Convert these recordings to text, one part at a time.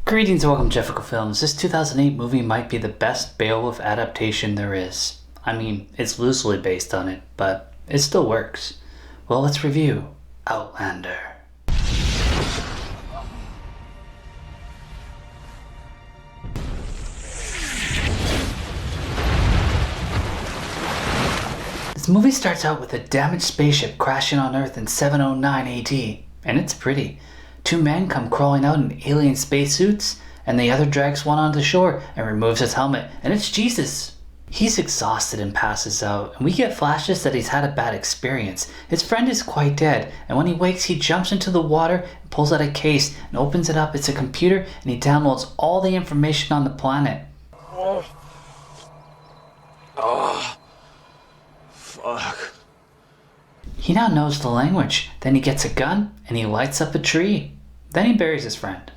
Greetings and welcome to Jefficho Films. This 2008 movie might be the best Beowulf adaptation there is. I mean, it's loosely based on it, but it still works. Well, let's review Outlander. This movie starts out with a damaged spaceship crashing on Earth in 709 AD, and it's pretty. Two men come crawling out in alien spacesuits, and the other drags one onto shore and removes his helmet, and it's Jesus. He's exhausted and passes out, and we get flashes that he's had a bad experience. His friend is quite dead, and when he wakes he jumps into the water and pulls out a case and opens it up. It's a computer, and he downloads all the information on the planet. Fuck. He now knows the language. Then he gets a gun and he lights up a tree. Then he buries his friend.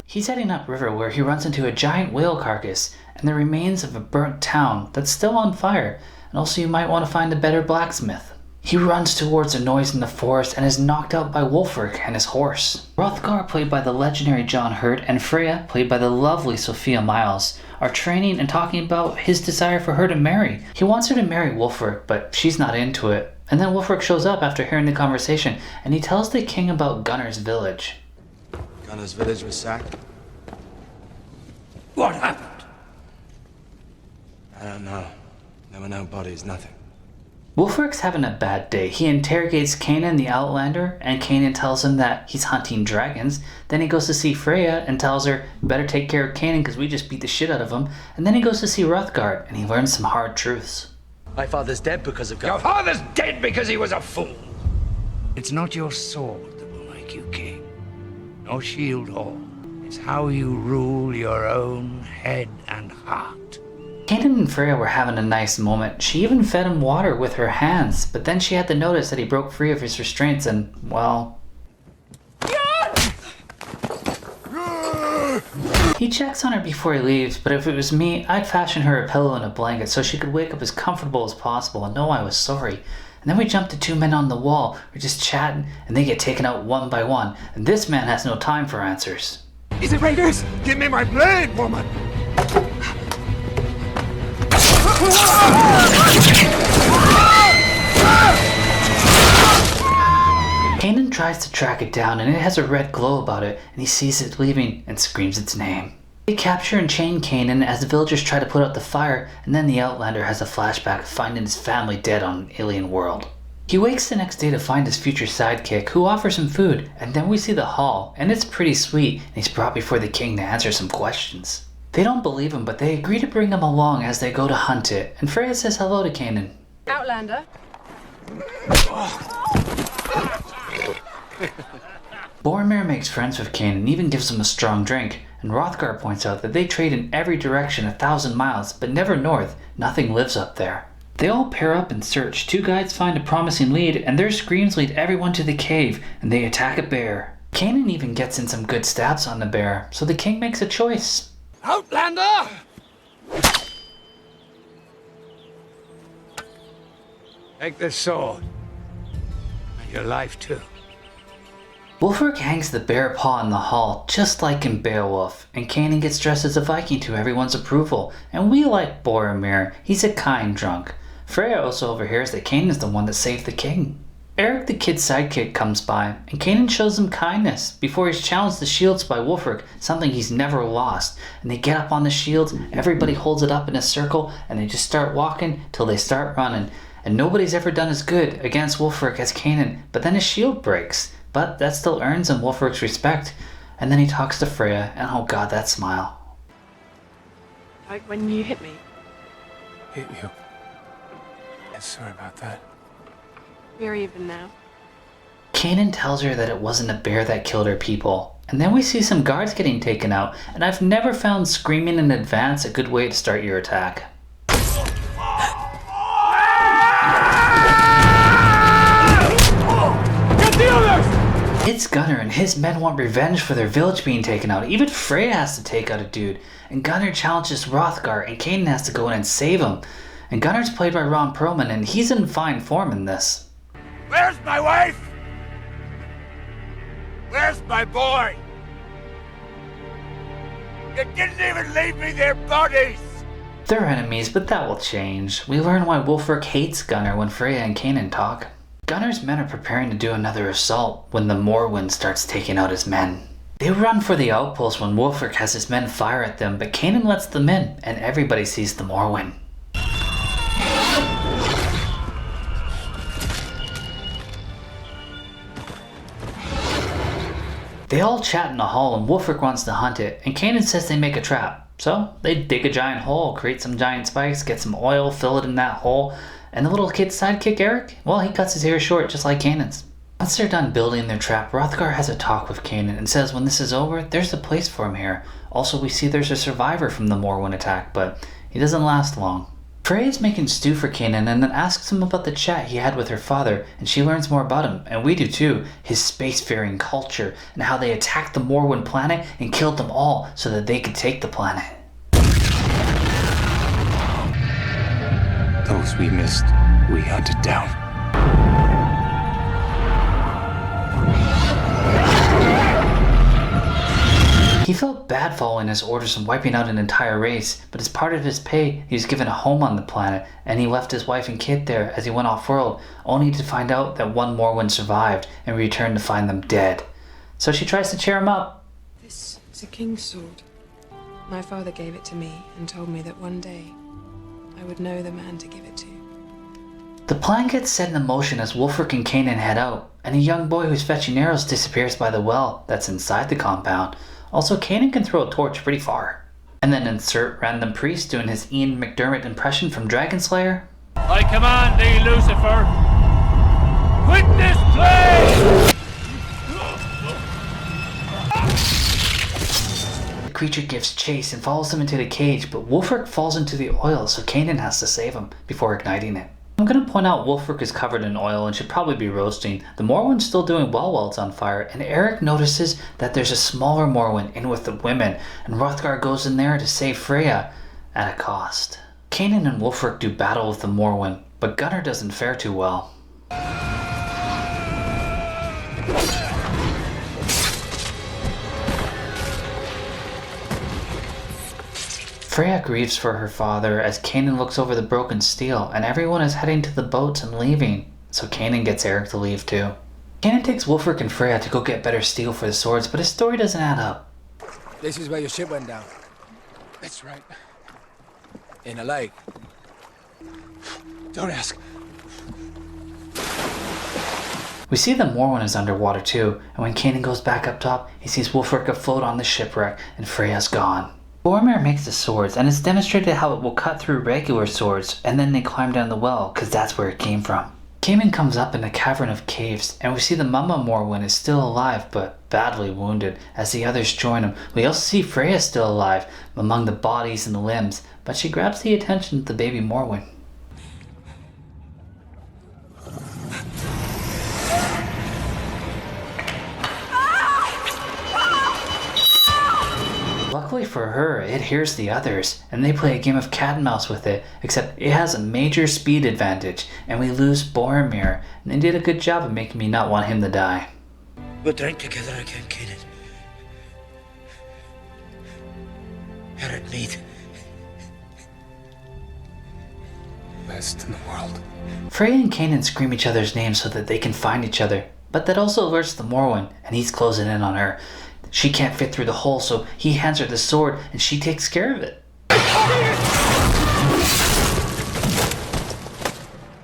He's heading upriver where he runs into a giant whale carcass and the remains of a burnt town that's still on fire, and also you might want to find a better blacksmith. He runs towards a noise in the forest and is knocked out by Wulfric and his horse. Hrothgar, played by the legendary John Hurt, and Freya, played by the lovely Sophia Myles, are training and talking about his desire for her to marry. He wants her to marry Wulfric, but she's not into it. And then Wulfric shows up after hearing the conversation, and he tells the king about Gunnar's village. Gunnar's village was sacked? What happened? I don't know. There were no bodies, nothing. Wulfric's having a bad day. He interrogates Kanan the Outlander, and Kanan tells him that he's hunting dragons. Then he goes to see Freya and tells her, better take care of Kanan because we just beat the shit out of him. And then he goes to see Hrothgar, and he learns some hard truths. My father's dead because of Your Gunnar. father's dead because he was a fool. It's not your sword that will make you king, nor shield hall. It's how you rule your own head and heart. Kanan and Freya were having a nice moment. She even fed him water with her hands, but then she had to notice that he broke free of his restraints and, well... He checks on her before he leaves, but if it was me, I'd fashion her a pillow and a blanket so she could wake up as comfortable as possible and know I was sorry. And then we jump to two men on the wall. We're just chatting, and they get taken out one by one, and this man has no time for answers. Is it raiders? Give me my blade, woman! Kanan tries to track it down, and it has a red glow about it, and he sees it leaving and screams its name. They capture and chain Kanan as the villagers try to put out the fire, and then the Outlander has a flashback of finding his family dead on an alien world. He wakes the next day to find his future sidekick, who offers him food, and then we see the hall, and it's pretty sweet, and he's brought before the king to answer some questions. They don't believe him, but they agree to bring him along as they go to hunt it, and Freya says hello to Kanan. Outlander. Boromir makes friends with Kanan and even gives him a strong drink, and Hrothgar points out that they trade in every direction 1,000 miles, but never north. Nothing lives up there. They all pair up and search. Two guides find a promising lead, and their screams lead everyone to the cave, and they attack a bear. Kanan even gets in some good stabs on the bear, so the king makes a choice. Outlander! Take this sword. And your life too. Wulfric hangs the bear paw in the hall, just like in Beowulf, and Kanan gets dressed as a Viking to everyone's approval, and we like Boromir. He's a kind drunk. Freya also overhears that Kanan is the one that saved the king. Eric the kid's sidekick comes by, and Kanan shows him kindness before he's challenged the shields by Wulfric, something he's never lost. And they get up on the shields, everybody holds it up in a circle, and they just start walking till they start running. And nobody's ever done as good against Wulfric as Kanan, but then his shield breaks. But that still earns him Wulfric's respect. And then he talks to Freya, and oh god, that smile. Like when you hit me. Hit you. Yeah, sorry about that. We're even now. Kanan tells her that it wasn't a bear that killed her people. And then we see some guards getting taken out, and I've never found screaming in advance a good way to start your attack. It's Gunnar, and his men want revenge for their village being taken out. Even Freya has to take out a dude. And Gunnar challenges Hrothgar, and Kanan has to go in and save him. And Gunnar's played by Ron Perlman, and he's in fine form in this. Where's my wife? my boy! You didn't even leave me their bodies! They're enemies, but that will change. We learn why Wulfric hates Gunnar when Freya and Kanan talk. Gunnar's men are preparing to do another assault when the Morrowind starts taking out his men. They run for the outpost when Wulfric has his men fire at them, but Kanan lets them in, and everybody sees the Morrowind. They all chat in a hall and Wulfric wants to hunt it, and Kanan says they make a trap. So they dig a giant hole, create some giant spikes, get some oil, fill it in that hole, and the little kid's sidekick Eric, well, he cuts his hair short just like Kanan's. Once they're done building their trap, Hrothgar has a talk with Kanan and says when this is over, there's a place for him here. Also, we see there's a survivor from the Morrowind attack, but he doesn't last long. Freya's making stew for Kanan and then asks him about the chat he had with her father, and she learns more about him, and we do too, his spacefaring culture, and how they attacked the Morrowind planet and killed them all so that they could take the planet. Those we missed, we hunted down. He felt bad following his orders and wiping out an entire race, but as part of his pay, he was given a home on the planet, and he left his wife and kid there as he went off-world, only to find out that one Morrowind survived and returned to find them dead. So she tries to cheer him up. This is a king's sword. My father gave it to me and told me that one day I would know the man to give it to. The plan gets set in motion as Wulfric and Kanan head out, and a young boy who's fetching arrows disappears by the well that's inside the compound. Also, Kanan can throw a torch pretty far. And then insert random priest doing his Ian McDermott impression from Dragon Slayer. I command thee, Lucifer! Quit this place! The creature gives chase and follows him into the cage, but Wulfric falls into the oil, so Kanan has to save him before igniting it. I'm going to point out Wulfric is covered in oil and should probably be roasting. The Morrowind's still doing well while it's on fire, and Eric notices that there's a smaller Morrowind in with the women, and Hrothgar goes in there to save Freya at a cost. Kanan and Wulfric do battle with the Morrowind, but Gunnar doesn't fare too well. Freya grieves for her father as Kanan looks over the broken steel, and everyone is heading to the boats and leaving, so Kanan gets Eric to leave too. Kanan takes Wulfric and Freya to go get better steel for the swords, but his story doesn't add up. This is where your ship went down. That's right. In a lake. Don't ask. We see the Morrowind is underwater too, and when Kanan goes back up top, he sees Wulfric afloat on the shipwreck, and Freya's gone. Boromir makes the swords, and it's demonstrated how it will cut through regular swords, and then they climb down the well, cause that's where it came from. Kanan comes up in a cavern of caves, and we see the Mama Morrowind is still alive, but badly wounded, as the others join him. We also see Freya still alive, among the bodies and the limbs, but she grabs the attention of the baby Morrowind. Luckily for her, it hears the others, and they play a game of cat and mouse with it, except it has a major speed advantage, and we lose Boromir, and they did a good job of making me not want him to die. We'll drink together again, Kanan. Herod mead. Best in the world. Freya and Kanan scream each other's names so that they can find each other, but that also alerts the Morrowind, and he's closing in on her. She can't fit through the hole, so he hands her the sword, and she takes care of it.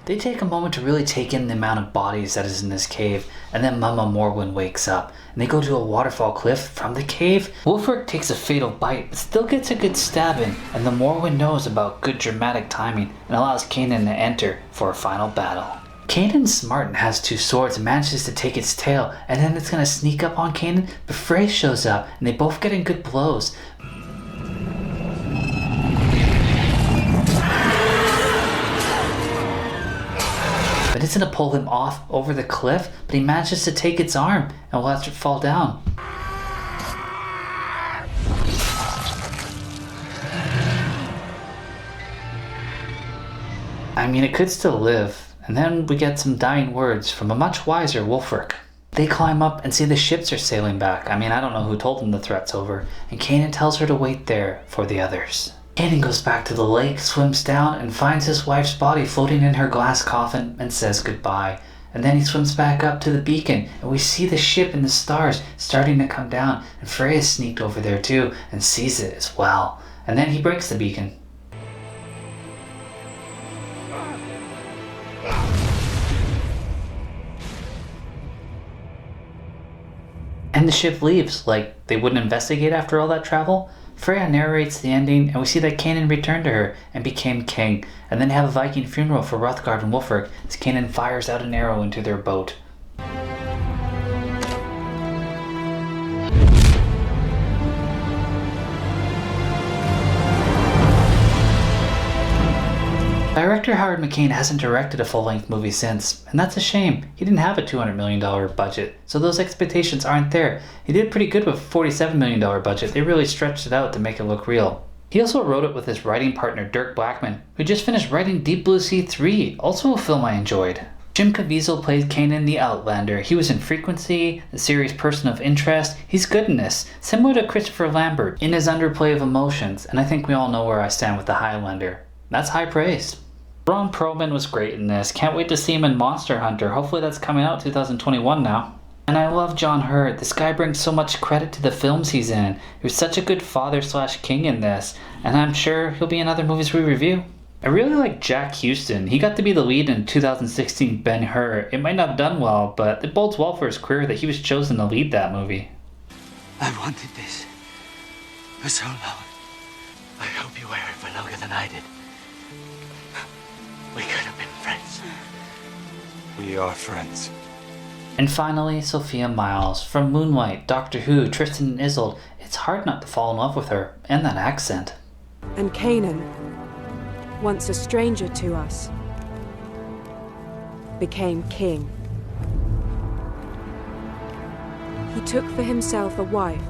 They take a moment to really take in the amount of bodies that is in this cave, and then Mama Morrowind wakes up, and they go to a waterfall cliff from the cave. Wulfric takes a fatal bite, but still gets a good stab in, and the Morrowind knows about good dramatic timing, and allows Kanan to enter for a final battle. Kanan's smart and has two swords and manages to take its tail, and then it's going to sneak up on Kanan, but Frey shows up, and they both get in good blows. But it's going to pull him off over the cliff, but he manages to take its arm and will let it fall down. I mean, it could still live. And then we get some dying words from a much wiser Wulfric. They climb up and see the ships are sailing back. I don't know who told them the threat's over. And Kanan tells her to wait there for the others. Kanan goes back to the lake, swims down, and finds his wife's body floating in her glass coffin and says goodbye. And then he swims back up to the beacon, and we see the ship and the stars starting to come down. And Freya sneaked over there too and sees it as well. And then he breaks the beacon. And the ship leaves, like they wouldn't investigate after all that travel. Freya narrates the ending, and we see that Kanan returned to her and became king, and then have a Viking funeral for Hrothgar and Wulfric as Kanan fires out an arrow into their boat. Director Howard McCain hasn't directed a full-length movie since, and that's a shame. He didn't have a $200 million budget, so those expectations aren't there. He did pretty good with a $47 million budget. They really stretched it out to make it look real. He also wrote it with his writing partner Dirk Blackman, who just finished writing Deep Blue Sea 3, also a film I enjoyed. Jim Caviezel played Kanan the Outlander. He was in Frequency, the series Person of Interest. He's good in this, similar to Christopher Lambert in his underplay of emotions, and I think we all know where I stand with the Highlander. That's high praise. Ron Perlman was great in this. Can't wait to see him in Monster Hunter. Hopefully that's coming out 2021 now. And I love John Hurt. This guy brings so much credit to the films he's in. He was such a good father/king in this, and I'm sure he'll be in other movies we review. I really like Jack Huston. He got to be the lead in 2016 Ben-Hur. It might not have done well, but it bodes well for his career that he was chosen to lead that movie. I wanted this for so long. I hope you wear it for longer than I did. We could have been friends. We are friends. And finally, Sophia Myles. From Moonlight, Doctor Who, Tristan and Isolde. It's hard not to fall in love with her, and that accent. And Kanan, once a stranger to us, became king. He took for himself a wife.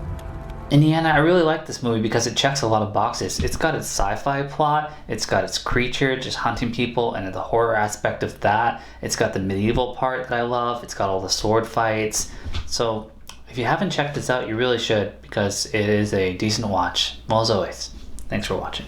Indiana, I really like this movie because it checks a lot of boxes. It's got its sci-fi plot, it's got its creature just hunting people and the horror aspect of that. It's got the medieval part that I love. It's got all the sword fights. So if you haven't checked this out, you really should, because it is a decent watch. Well, as always, thanks for watching.